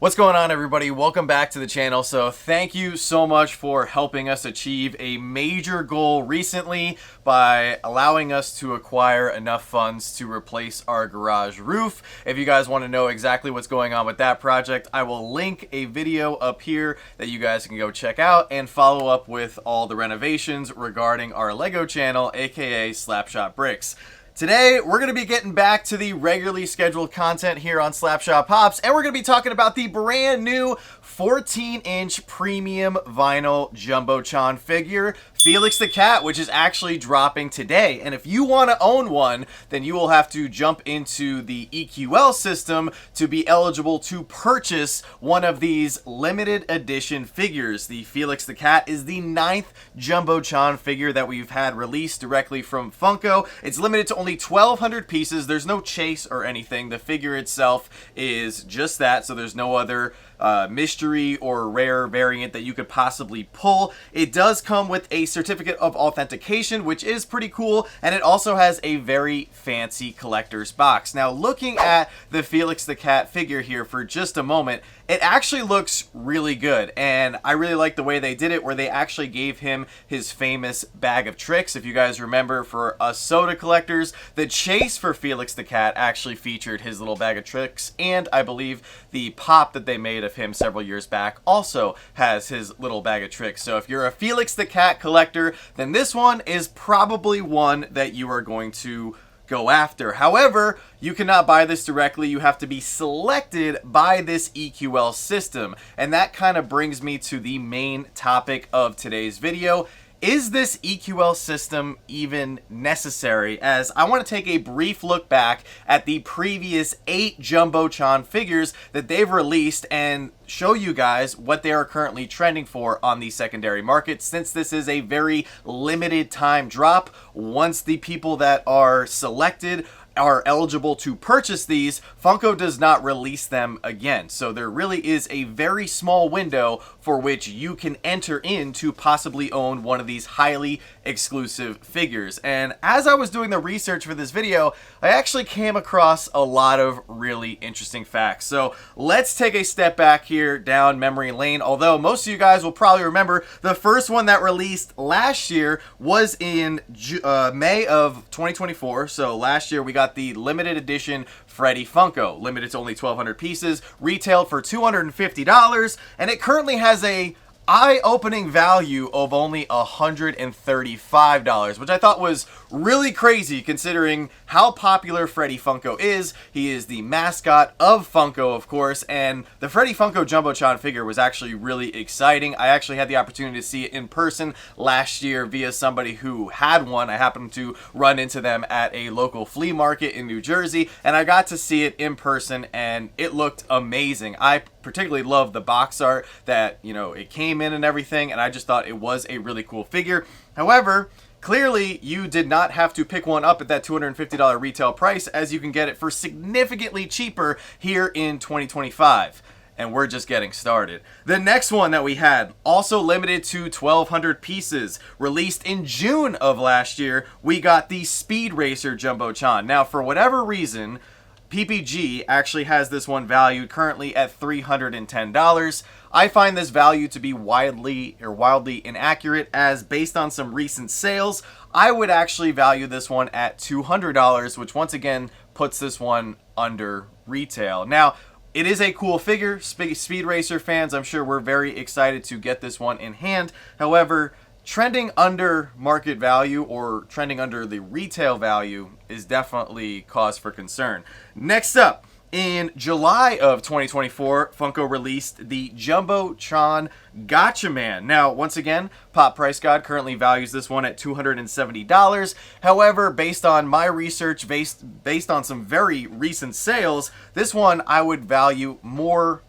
What's going on, everybody? Welcome back to the channel. So thank you so much for helping us achieve a major goal recently by allowing us to acquire enough funds to replace our garage roof. If you guys want to know exactly what's going on with that project, I will link a video up here that you guys can go check out and follow up with all the renovations regarding our Lego channel, aka Slapshot Bricks. Today, we're going to be getting back to the regularly scheduled content here on Slapshotpops, and we're going to be talking about the brand new 14-inch premium vinyl Jumbotron figure, Felix the Cat, which is actually dropping today. And if you want to own one, then you will have to jump into the EQL system to be eligible to purchase one of these limited edition figures. The Felix the Cat is the 9th Jumbotron figure that we've had released directly from Funko. It's limited to only 1,200 pieces. There's no chase or anything. The figure itself is just that, so there's no other mystery or rare variant that you could possibly pull. It does come with a certificate of authentication, which is pretty cool, and it also has a very fancy collector's box. Now, looking at the Felix the Cat figure here for just a moment, it actually looks really good, and I really like the way they did it, where they actually gave him his famous bag of tricks. If you guys remember, for us soda collectors, the chase for Felix the Cat actually featured his little bag of tricks, and I believe the pop that they made of him several years back also has his little bag of tricks. So if you're a Felix the Cat collector, then this one is probably one that you are going to go after. However, you cannot buy this directly. You have to be selected by this EQL system. And that kind of brings me to the main topic of today's video. Is this EQL system even necessary? As I want to take a brief look back at the previous 8 Jumbotron figures that they've released and show you guys what they are currently trending for on the secondary market, since this is a very limited time drop. Once the people that are selected are eligible to purchase these, Funko does not release them again. So there really is a very small window for which you can enter in to possibly own one of these highly exclusive figures. And as I was doing the research for this video, I actually came across a lot of really interesting facts. So let's take a step back here down memory lane. Although most of you guys will probably remember the first one that released last year was in May of 2024. So last year we got the limited edition Freddy Funko, limited to only 1,200 pieces, retailed for $250, and it currently has a eye-opening value of only $135, which I thought was really crazy considering how popular Freddy Funko is. He is the mascot of Funko, of course, and the Freddy Funko Jumbotron figure was actually really exciting. I actually had the opportunity to see it in person last year via somebody who had one. I happened to run into them at a local flea market in New Jersey, and I got to see it in person, and it looked amazing. I particularly love the box art that, you know, it came in and everything, and I just thought it was a really cool figure. However, clearly you did not have to pick one up at that $250 retail price, as you can get it for significantly cheaper here in 2025. And we're just getting started. The next one that we had, also limited to 1,200 pieces, released in June of last year, we got the Speed Racer Jumbotron. Now, for whatever reason, PPG actually has this one valued currently at $310. I find this value to be wildly inaccurate, as based on some recent sales, I would actually value this one at $200, which once again puts this one under retail. Now, it is a cool figure. Speed Racer fans, I'm sure we're very excited to get this one in hand. However, trending under market value or trending under the retail value is definitely cause for concern. Next up, in July of 2024, Funko released the Jumbotron Gotcha-Man. Now, once again, Pop Price God currently values this one at $270. However, based on my research, based on some very recent sales, this one I would value more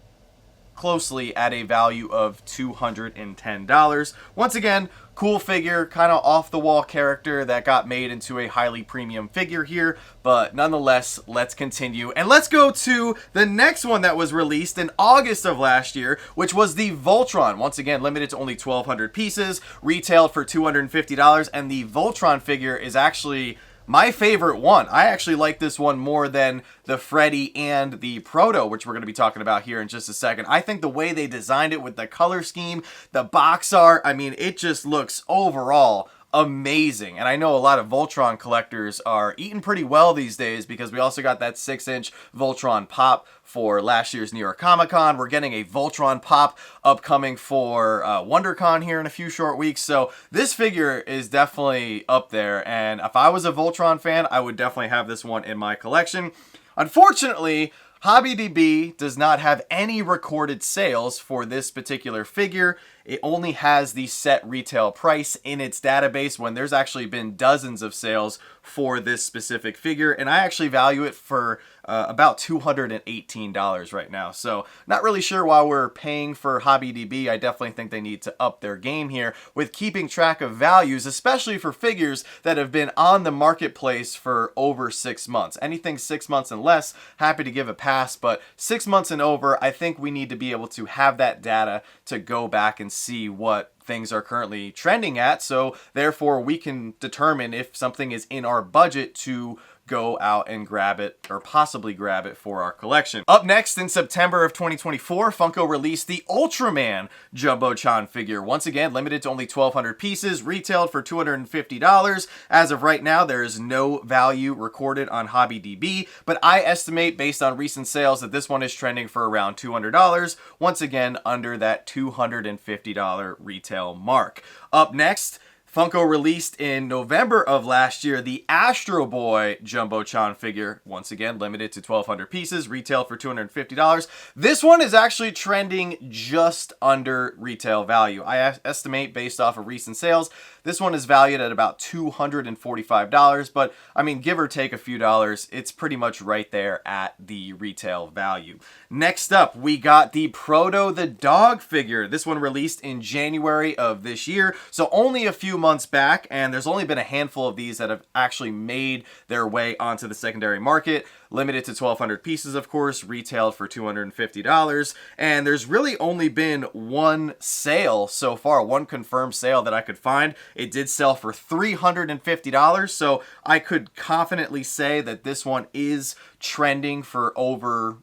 closely at a value of $210. Once again, cool figure, kind of off-the-wall character that got made into a highly premium figure here, but nonetheless, let's continue. And let's go to the next one that was released in August of last year, which was the Voltron. Once again, limited to only 1,200 pieces, retailed for $250, and the Voltron figure is actually my favorite one. I actually like this one more than the Freddy and the Proto, which we're going to be talking about here in just a second. I think the way they designed it with the color scheme, the box art, I mean, it just looks overall amazing. And I know a lot of Voltron collectors are eating pretty well these days because we also got that 6-inch Voltron pop for last year's New York Comic-Con. We're getting a Voltron pop upcoming for WonderCon here in a few short weeks. So this figure is definitely up there. And if I was a Voltron fan, I would definitely have this one in my collection. Unfortunately, HobbyDB does not have any recorded sales for this particular figure. It only has the set retail price in its database when there's actually been dozens of sales for this specific figure. And I actually value it for about $218 right now. So not really sure why we're paying for HobbyDB. I definitely think they need to up their game here with keeping track of values, especially for figures that have been on the marketplace for over 6 months. Anything 6 months and less, happy to give a pass, but 6 months and over, I think we need to be able to have that data to go back and see what things are currently trending at, so therefore we can determine if something is in our budget to go out and grab it or possibly grab it for our collection. Up next, in September of 2024, Funko released the Ultraman Jumbotron figure. Once again, limited to only 1,200 pieces, retailed for $250. As of right now, there is no value recorded on HobbyDB, but I estimate based on recent sales that this one is trending for around $200. Once again, under that $250 retail mark. Up next, Funko released in November of last year the Astro Boy Jumbotron figure. Once again, limited to 1,200 pieces, retail for $250. This one is actually trending just under retail value. I estimate, based off of recent sales, this one is valued at about $245, but I mean, give or take a few dollars, it's pretty much right there at the retail value. Next up, we got the Proto the Dog figure. This one released in January of this year, so only a few months back, and there's only been a handful of these that have actually made their way onto the secondary market. Limited to 1,200 pieces, of course, retailed for $250, and there's really only been one sale so far, one confirmed sale that I could find. It did sell for $350, so I could confidently say that this one is trending for over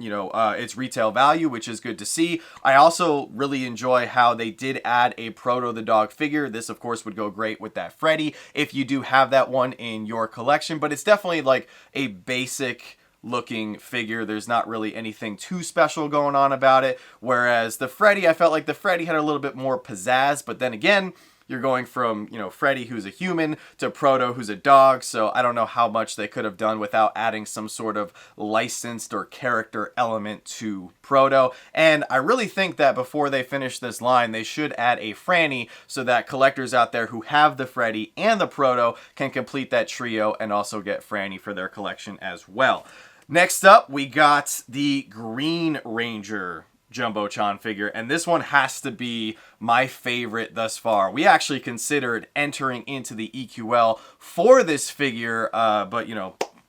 its retail value, which is good to see. I also really enjoy how they did add a Proto the Dog figure. This, of course, would go great with that Freddy if you do have that one in your collection, but it's definitely like a basic looking figure. There's not really anything too special going on about it, whereas the Freddy, I felt like the Freddy had a little bit more pizzazz, but then again, you're going from, Freddy, who's a human, to Proto, who's a dog, so I don't know how much they could have done without adding some sort of licensed or character element to Proto. And I really think that before they finish this line, they should add a Franny so that collectors out there who have the Freddy and the Proto can complete that trio and also get Franny for their collection as well. Next up, we got the Green Ranger Jumbotron figure, and this one has to be my favorite thus far. We actually considered entering into the EQL for this figure, but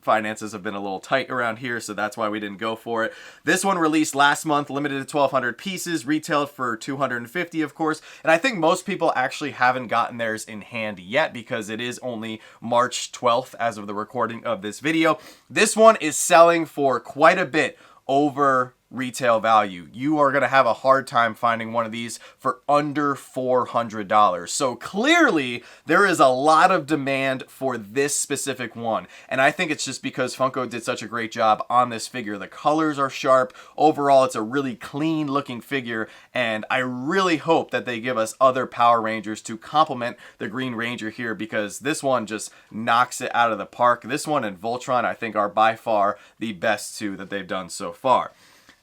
finances have been a little tight around here, so that's why we didn't go for it. This one released last month, limited to 1,200 pieces, retailed for $250, of course, and I think most people actually haven't gotten theirs in hand yet because it is only March 12th as of the recording of this video. This one is selling for quite a bit over retail value. You are going to have a hard time finding one of these for under $400. So clearly there is a lot of demand for this specific one. And I think it's just because Funko did such a great job on this figure. The colors are sharp. Overall, it's a really clean looking figure. And I really hope that they give us other Power Rangers to complement the Green Ranger here, because this one just knocks it out of the park. This one and Voltron, I think, are by far the best two that they've done so far.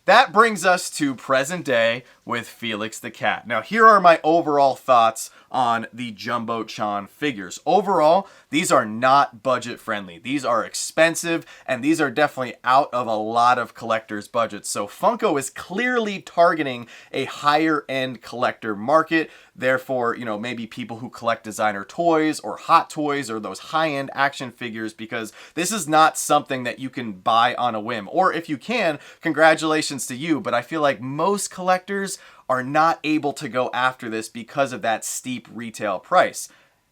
That brings us to present day with Felix the Cat. Now, here are my overall thoughts on the Jumbotron figures. Overall, these are not budget friendly. These are expensive, and these are definitely out of a lot of collectors' budgets. So Funko is clearly targeting a higher end collector market. Therefore, maybe people who collect designer toys or hot toys or those high-end action figures, because this is not something that you can buy on a whim. Or if you can, congratulations to you, but I feel like most collectors are not able to go after this because of that steep retail price.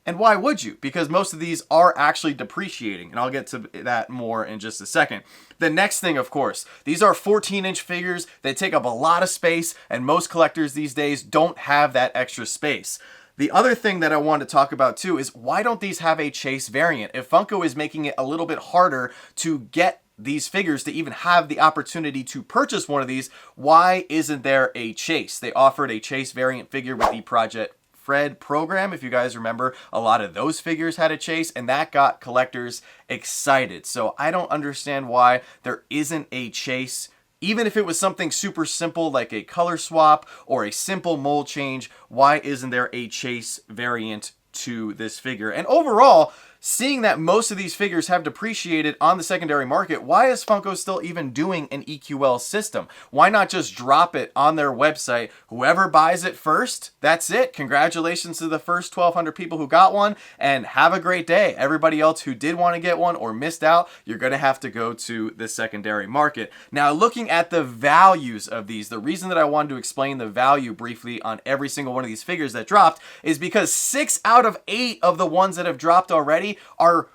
And why would you? Because most of these are actually depreciating, and I'll get to that more in just a second. The next thing, of course, these are 14-inch figures. They take up a lot of space, and most collectors these days don't have that extra space. The other thing that I want to talk about too is why don't these have a chase variant? If Funko is making it a little bit harder to get these figures to even have the opportunity to purchase one of these, why isn't there a chase? They offered a chase variant figure with the Project Fred program. If you guys remember, a lot of those figures had a chase, and that got collectors excited. So I don't understand why there isn't a chase. Even if it was something super simple like a color swap or a simple mold change, why isn't there a chase variant to this figure? And overall, seeing that most of these figures have depreciated on the secondary market, why is Funko still even doing an EQL system? Why not just drop it on their website? Whoever buys it first, that's it. Congratulations to the first 1,200 people who got one, and have a great day. Everybody else who did want to get one or missed out, you're going to have to go to the secondary market. Now, looking at the values of these, the reason that I wanted to explain the value briefly on every single one of these figures that dropped is because 6 out of 8 of the ones that have dropped already are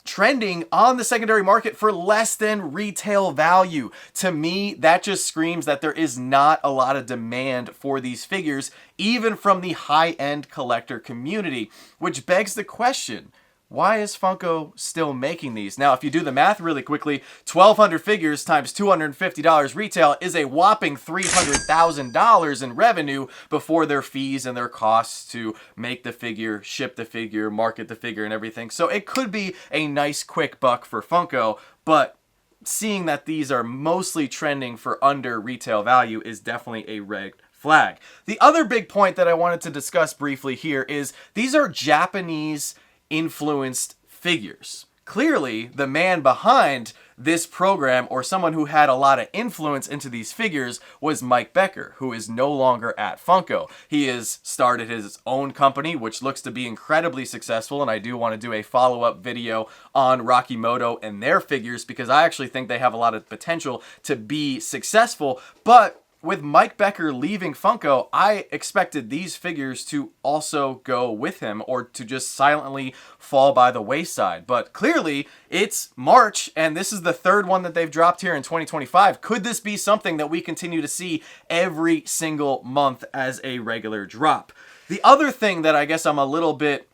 trending on the secondary market for less than retail value. To me, that just screams that there is not a lot of demand for these figures, even from the high-end collector community, which begs the question, why is Funko still making these? Now, if you do the math really quickly, 1,200 figures times $250 retail is a whopping $300,000 in revenue before their fees and their costs to make the figure, ship the figure, market the figure, and everything. So it could be a nice quick buck for Funko, but seeing that these are mostly trending for under retail value is definitely a red flag. The other big point that I wanted to discuss briefly here is these are Japanese influenced figures. Clearly, the man behind this program, or someone who had a lot of influence into these figures, was Mike Becker, who is no longer at Funko. He has started his own company, which looks to be incredibly successful, and I do want to do a follow-up video on Rakimoto and their figures, because I actually think they have a lot of potential to be successful. But with Mike Becker leaving Funko, I expected these figures to also go with him, or to just silently fall by the wayside. But clearly, it's March, and this is the third one that they've dropped here in 2025. Could this be something that we continue to see every single month as a regular drop? The other thing that I guess I'm a little bit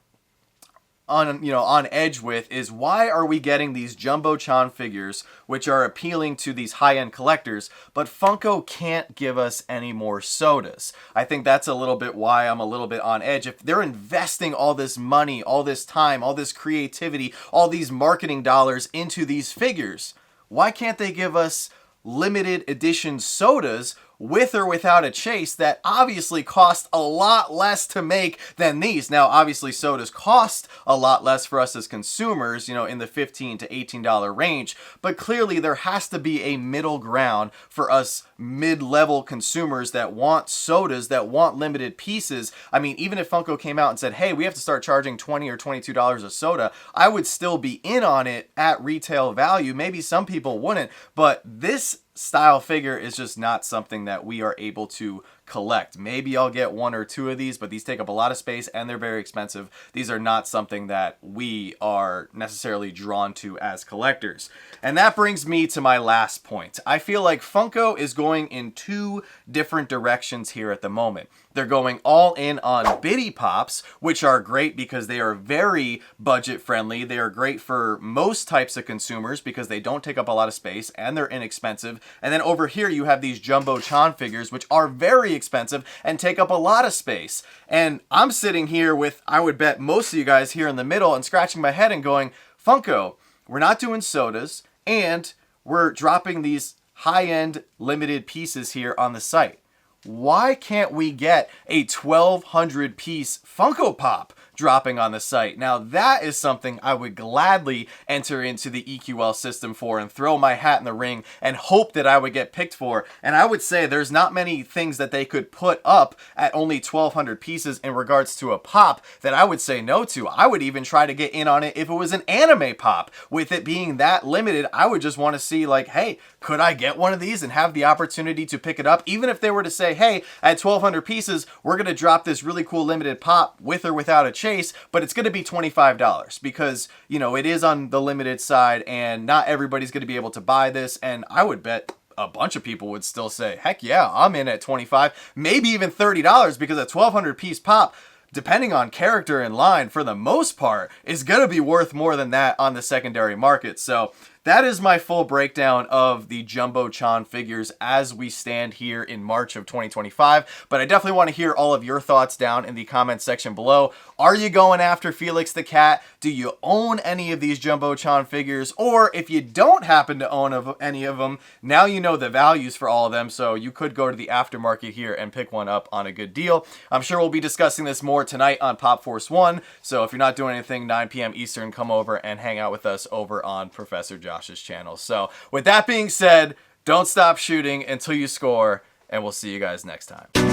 on edge with is, why are we getting these Jumbo-chan figures which are appealing to these high-end collectors, but Funko can't give us any more sodas? I think that's a little bit why I'm a little bit on edge. If they're investing all this money, all this time, all this creativity, all these marketing dollars into these figures, why can't they give us limited edition sodas with or without a chase that obviously cost a lot less to make than these? Now, obviously, sodas cost a lot less for us as consumers, in the $15 to $18 range, but clearly there has to be a middle ground for us mid-level consumers that want sodas, that want limited pieces. I mean, even if Funko came out and said, hey, we have to start charging $20 or $22 a soda, I would still be in on it at retail value. Maybe some people wouldn't, but this style figure is just not something that we are able to collect. Maybe I'll get 1 or 2 of these, but these take up a lot of space and they're very expensive. These are not something that we are necessarily drawn to as collectors. And that brings me to my last point. I feel like Funko is going in 2 different directions here at the moment. They're going all in on Bitty Pops, which are great because they are very budget friendly. They are great for most types of consumers because they don't take up a lot of space and they're inexpensive. And then over here you have these Jumbo-chan figures, which are very expensive and take up a lot of space. And I'm sitting here with, I would bet most of you guys here in the middle, and scratching my head and going, Funko, we're not doing sodas and we're dropping these high-end limited pieces here on the site. Why can't we get a 1,200 piece Funko Pop dropping on the site? Now that is something I would gladly enter into the EQL system for and throw my hat in the ring and hope that I would get picked for. And I would say there's not many things that they could put up at only 1,200 pieces in regards to a pop that I would say no to. I would even try to get in on it if it was an anime pop. With it being that limited, I would just want to see, like, hey, could I get one of these and have the opportunity to pick it up? Even if they were to say, say, hey, at 1,200 pieces, we're going to drop this really cool limited pop with or without a chase, but it's going to be $25 because, you know, it is on the limited side and not everybody's going to be able to buy this. And I would bet a bunch of people would still say, heck yeah, I'm in at 25, maybe even $30, because a 1,200 piece pop, depending on character and line, for the most part, is going to be worth more than that on the secondary market. So that is my full breakdown of the Jumbotron figures as we stand here in March of 2025. But I definitely want to hear all of your thoughts down in the comment section below. Are you going after Felix the Cat? Do you own any of these Jumbotron figures? Or if you don't happen to own any of them, now you know the values for all of them, so you could go to the aftermarket here and pick one up on a good deal. I'm sure we'll be discussing this more tonight on Pop Force 1, so if you're not doing anything, 9 p.m. Eastern, come over and hang out with us over on Professor Josh's channel. So with that being said, don't stop shooting until you score, and we'll see you guys next time.